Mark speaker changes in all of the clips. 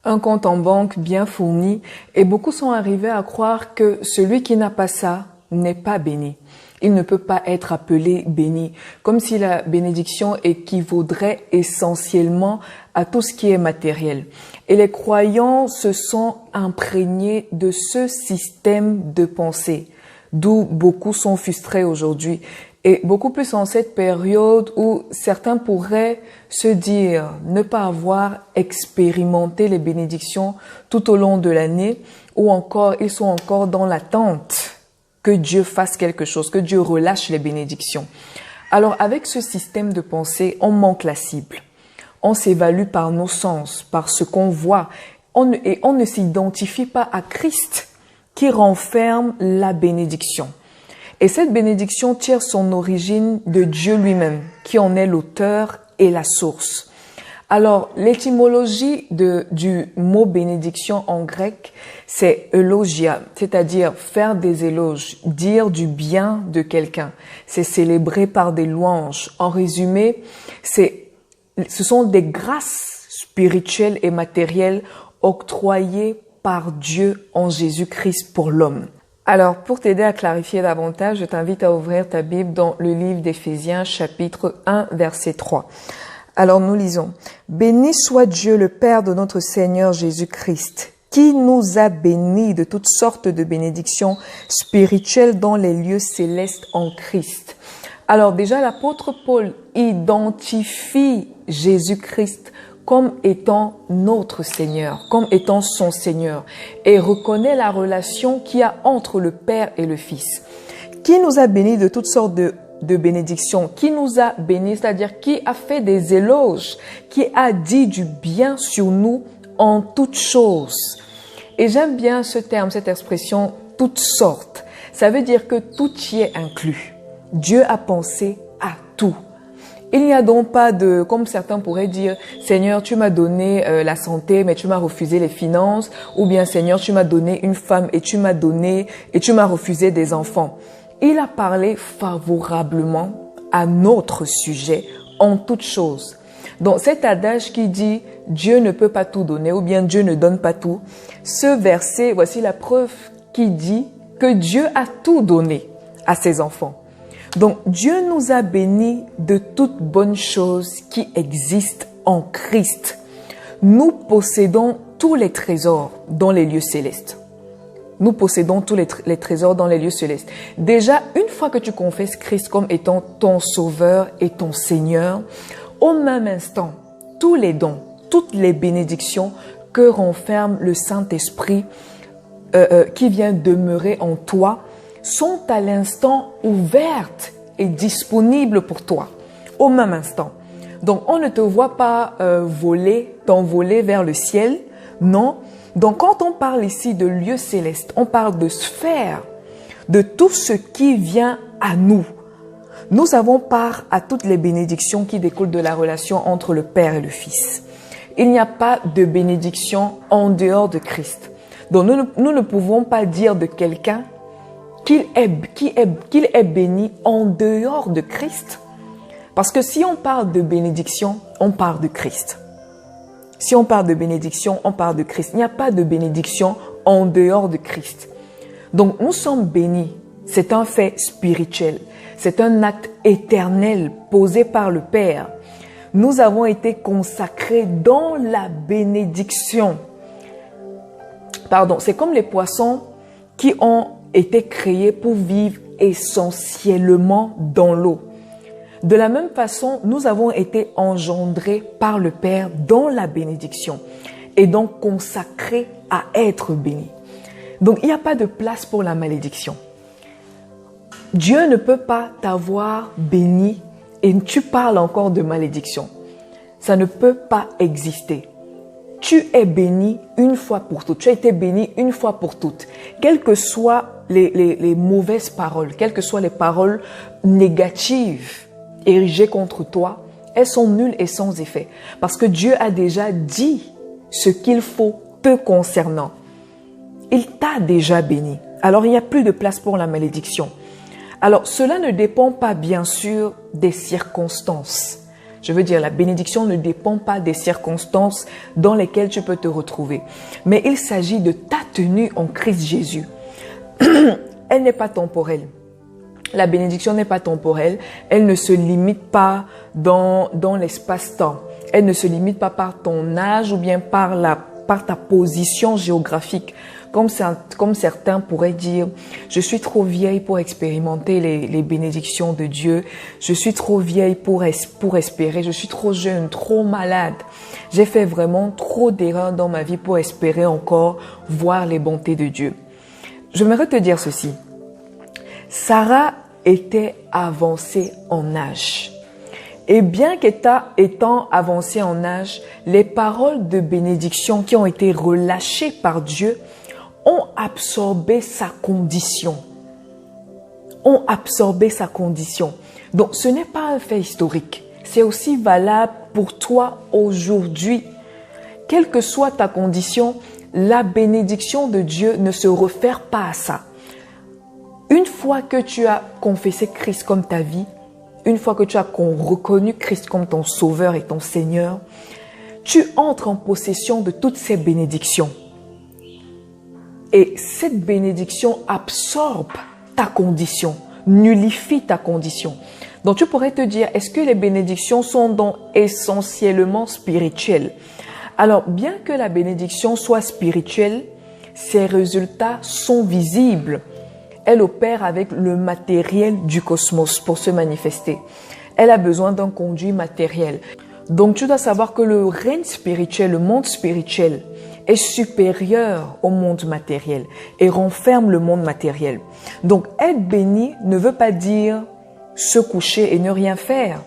Speaker 1: Un compte en banque bien fourni et beaucoup sont arrivés à croire que celui qui n'a pas ça n'est pas béni. Il ne peut pas être appelé béni, comme si la bénédiction équivaudrait essentiellement à tout ce qui est matériel. Et les croyants se sont imprégnés de ce système de pensée, d'où beaucoup sont frustrés aujourd'hui. Et beaucoup plus en cette période où certains pourraient se dire ne pas avoir expérimenté les bénédictions tout au long de l'année, ou encore ils sont encore dans l'attente que Dieu fasse quelque chose, que Dieu relâche les bénédictions. Alors avec ce système de pensée, on manque la cible. On s'évalue par nos sens, par ce qu'on voit, et on ne s'identifie pas à Christ qui renferme la bénédiction. Et cette bénédiction tire son origine de Dieu lui-même, qui en est l'auteur et la source. Alors, l'étymologie du mot bénédiction en grec, c'est eulogia, c'est-à-dire faire des éloges, dire du bien de quelqu'un. C'est célébrer par des louanges. En résumé, ce sont des grâces spirituelles et matérielles octroyées par Dieu en Jésus-Christ pour l'homme. Alors, pour t'aider à clarifier davantage, je t'invite à ouvrir ta Bible dans le livre d'Éphésiens, chapitre 1, verset 3. Alors, nous lisons. « Béni soit Dieu, le Père de notre Seigneur Jésus-Christ, qui nous a bénis de toutes sortes de bénédictions spirituelles dans les lieux célestes en Christ. » Alors, déjà, l'apôtre Paul identifie Jésus-Christ comme étant notre Seigneur, comme étant son Seigneur, et reconnaît la relation qu'il y a entre le Père et le Fils, qui nous a bénis de toutes sortes de bénédictions, qui nous a bénis, c'est-à-dire qui a fait des éloges, qui a dit du bien sur nous en toutes choses. Et j'aime bien ce terme, cette expression, toutes sortes. Ça veut dire que tout y est inclus. Dieu a pensé à tout. Il n'y a donc pas de, comme certains pourraient dire, Seigneur, tu m'as donné la santé, mais tu m'as refusé les finances, ou bien Seigneur, tu m'as donné une femme et tu m'as refusé des enfants. Il a parlé favorablement à notre sujet en toutes choses. Donc cet adage qui dit Dieu ne peut pas tout donner ou bien Dieu ne donne pas tout, ce verset, voici la preuve qui dit que Dieu a tout donné à ses enfants. Donc, Dieu nous a bénis de toutes bonnes choses qui existent en Christ. Nous possédons tous les trésors dans les lieux célestes. Nous possédons tous les trésors dans les lieux célestes. Déjà, une fois que tu confesses Christ comme étant ton sauveur et ton Seigneur, au même instant, tous les dons, toutes les bénédictions que renferme le Saint-Esprit qui vient demeurer en toi, sont à l'instant ouvertes et disponibles pour toi, au même instant. Donc, on ne te voit pas t'envoler vers le ciel, non. Donc, quand on parle ici de lieu céleste, on parle de sphère, de tout ce qui vient à nous. Nous avons part à toutes les bénédictions qui découlent de la relation entre le Père et le Fils. Il n'y a pas de bénédiction en dehors de Christ. Donc, nous ne pouvons pas dire de quelqu'un qu'il est béni en dehors de Christ. Parce que si on parle de bénédiction, on parle de Christ. Si on parle de bénédiction, on parle de Christ. Il n'y a pas de bénédiction en dehors de Christ. Donc nous sommes bénis. C'est un fait spirituel. C'est un acte éternel posé par le Père. Nous avons été consacrés dans la bénédiction. Pardon, c'est comme les poissons qui ont été créés pour vivre essentiellement dans l'eau. De la même façon, nous avons été engendrés par le Père dans la bénédiction et donc consacrés à être bénis. Donc, il n'y a pas de place pour la malédiction. Dieu ne peut pas t'avoir béni et tu parles encore de malédiction. Ça ne peut pas exister. Tu es béni une fois pour toutes. Tu as été béni une fois pour toutes. Quelles que soient les mauvaises paroles, quelles que soient les paroles négatives érigées contre toi, elles sont nulles et sans effet. Parce que Dieu a déjà dit ce qu'il faut te concernant. Il t'a déjà béni. Alors il n'y a plus de place pour la malédiction. Alors, cela ne dépend pas, bien sûr, des circonstances. Je veux dire, la bénédiction ne dépend pas des circonstances dans lesquelles tu peux te retrouver. Mais il s'agit de ta tenue en Christ Jésus. Elle n'est pas temporelle. La bénédiction n'est pas temporelle. Elle ne se limite pas dans l'espace-temps. Elle ne se limite pas par ton âge ou bien par ta position géographique. Comme certains pourraient dire, je suis trop vieille pour expérimenter les bénédictions de Dieu. Je suis trop vieille pour espérer. Je suis trop jeune, trop malade. J'ai fait vraiment trop d'erreurs dans ma vie pour espérer encore voir les bontés de Dieu. J'aimerais te dire ceci. Sarah était avancée en âge. Et bien qu'étant avancée en âge, les paroles de bénédiction qui ont été relâchées par Dieu ont absorbé sa condition. Donc, ce n'est pas un fait historique. C'est aussi valable pour toi aujourd'hui. Quelle que soit ta condition, la bénédiction de Dieu ne se réfère pas à ça. Une fois que tu as confessé Christ comme ta vie, une fois que tu as reconnu Christ comme ton Sauveur et ton Seigneur, tu entres en possession de toutes ces bénédictions. Et cette bénédiction absorbe ta condition, nullifie ta condition. Donc tu pourrais te dire, est-ce que les bénédictions sont donc essentiellement spirituelles? Alors, bien que la bénédiction soit spirituelle, ses résultats sont visibles. Elle opère avec le matériel du cosmos pour se manifester. Elle a besoin d'un conduit matériel. Donc, tu dois savoir que le règne spirituel, le monde spirituel, est supérieur au monde matériel et renferme le monde matériel. Donc, être béni ne veut pas dire se coucher et ne rien faire.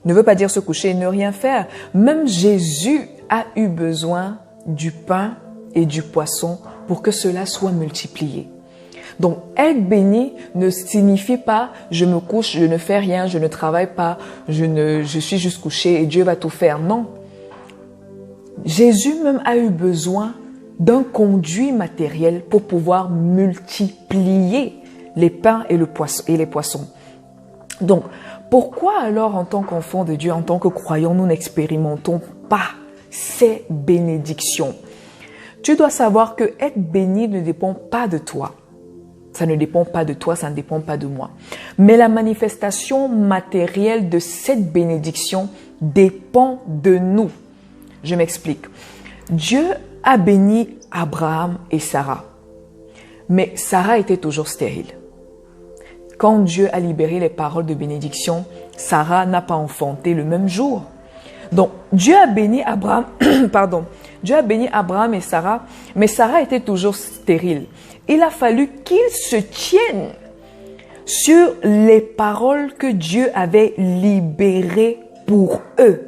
Speaker 1: Ne veut pas dire se coucher et ne rien faire. Même Jésus a eu besoin du pain et du poisson pour que cela soit multiplié. Donc, être béni ne signifie pas je me couche, je ne fais rien, je ne travaille pas, je suis juste couché et Dieu va tout faire. Non. Jésus même a eu besoin d'un conduit matériel pour pouvoir multiplier les pains et les poissons. Donc, pourquoi alors en tant qu'enfant de Dieu, en tant que croyant, nous n'expérimentons pas ces bénédictions? Tu dois savoir que être béni ne dépend pas de toi. Ça ne dépend pas de toi, ça ne dépend pas de moi. Mais la manifestation matérielle de cette bénédiction dépend de nous. Je m'explique. Dieu a béni Abraham et Sarah. Mais Sarah était toujours stérile. Quand Dieu a libéré les paroles de bénédiction, Sarah n'a pas enfanté le même jour. Donc, Dieu a béni Abraham, Dieu a béni Abraham et Sarah, mais Sarah était toujours stérile. Il a fallu qu'ils se tiennent sur les paroles que Dieu avait libérées pour eux.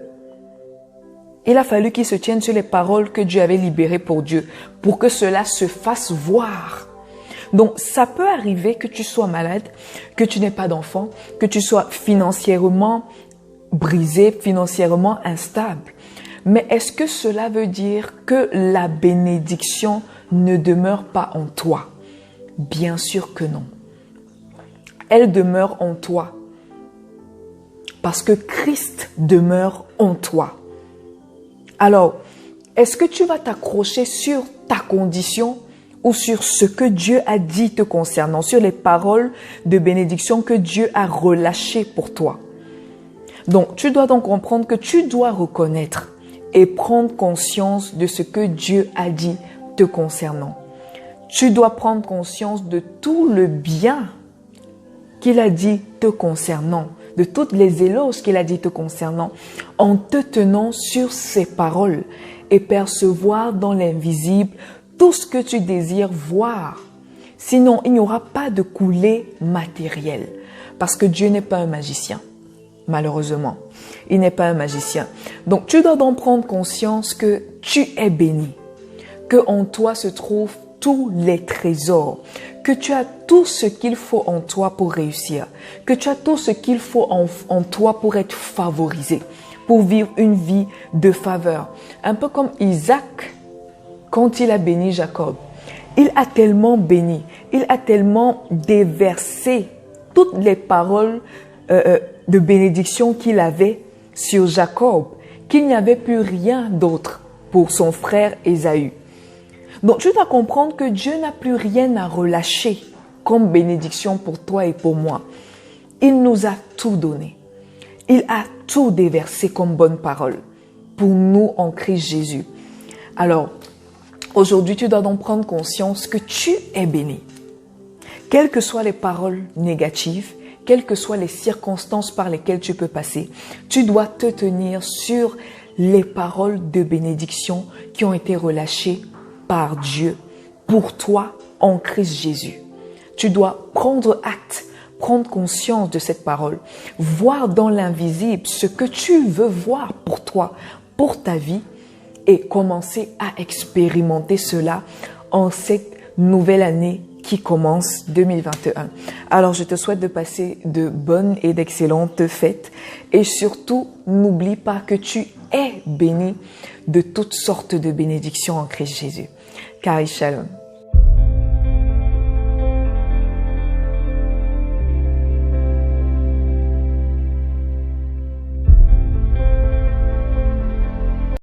Speaker 1: Il a fallu qu'ils se tiennent sur les paroles que Dieu avait libérées pour Dieu, pour que cela se fasse voir. Donc, ça peut arriver que tu sois malade, que tu n'aies pas d'enfant, que tu sois financièrement brisé, financièrement instable. Mais est-ce que cela veut dire que la bénédiction ne demeure pas en toi? Bien sûr que non. Elle demeure en toi. Parce que Christ demeure en toi. Alors, est-ce que tu vas t'accrocher sur ta condition ou sur ce que Dieu a dit te concernant, sur les paroles de bénédiction que Dieu a relâchées pour toi? Donc, tu dois donc comprendre que tu dois reconnaître et prendre conscience de ce que Dieu a dit te concernant. Tu dois prendre conscience de tout le bien qu'il a dit te concernant, de toutes les éloges qu'il a dit te concernant, en te tenant sur ses paroles et percevoir dans l'invisible tout ce que tu désires voir. Sinon, il n'y aura pas de coulée matérielle. Parce que Dieu n'est pas un magicien. Malheureusement, il n'est pas un magicien. Donc, tu dois donc prendre conscience que tu es béni. Que en toi se trouvent tous les trésors. Que tu as tout ce qu'il faut en toi pour réussir. Que tu as tout ce qu'il faut en toi pour être favorisé. Pour vivre une vie de faveur. Un peu comme Isaac, quand il a béni Jacob. Il a tellement béni. Il a tellement déversé toutes les paroles de bénédiction qu'il avait sur Jacob, qu'il n'y avait plus rien d'autre pour son frère Ésaü. Donc tu dois comprendre que Dieu n'a plus rien à relâcher comme bénédiction pour toi et pour moi. Il nous a tout donné. Il a tout déversé comme bonne parole pour nous en Christ Jésus. Alors, aujourd'hui, tu dois donc prendre conscience que tu es béni. Quelles que soient les paroles négatives, quelles que soient les circonstances par lesquelles tu peux passer, tu dois te tenir sur les paroles de bénédiction qui ont été relâchées par Dieu pour toi en Christ Jésus. Tu dois prendre acte, prendre conscience de cette parole, voir dans l'invisible ce que tu veux voir pour toi, pour ta vie et commencer à expérimenter cela en cette nouvelle année qui commence 2021. Alors, je te souhaite de passer de bonnes et d'excellentes fêtes et surtout, n'oublie pas que tu es béni de toutes sortes de bénédictions en Christ Jésus. Car Shalom.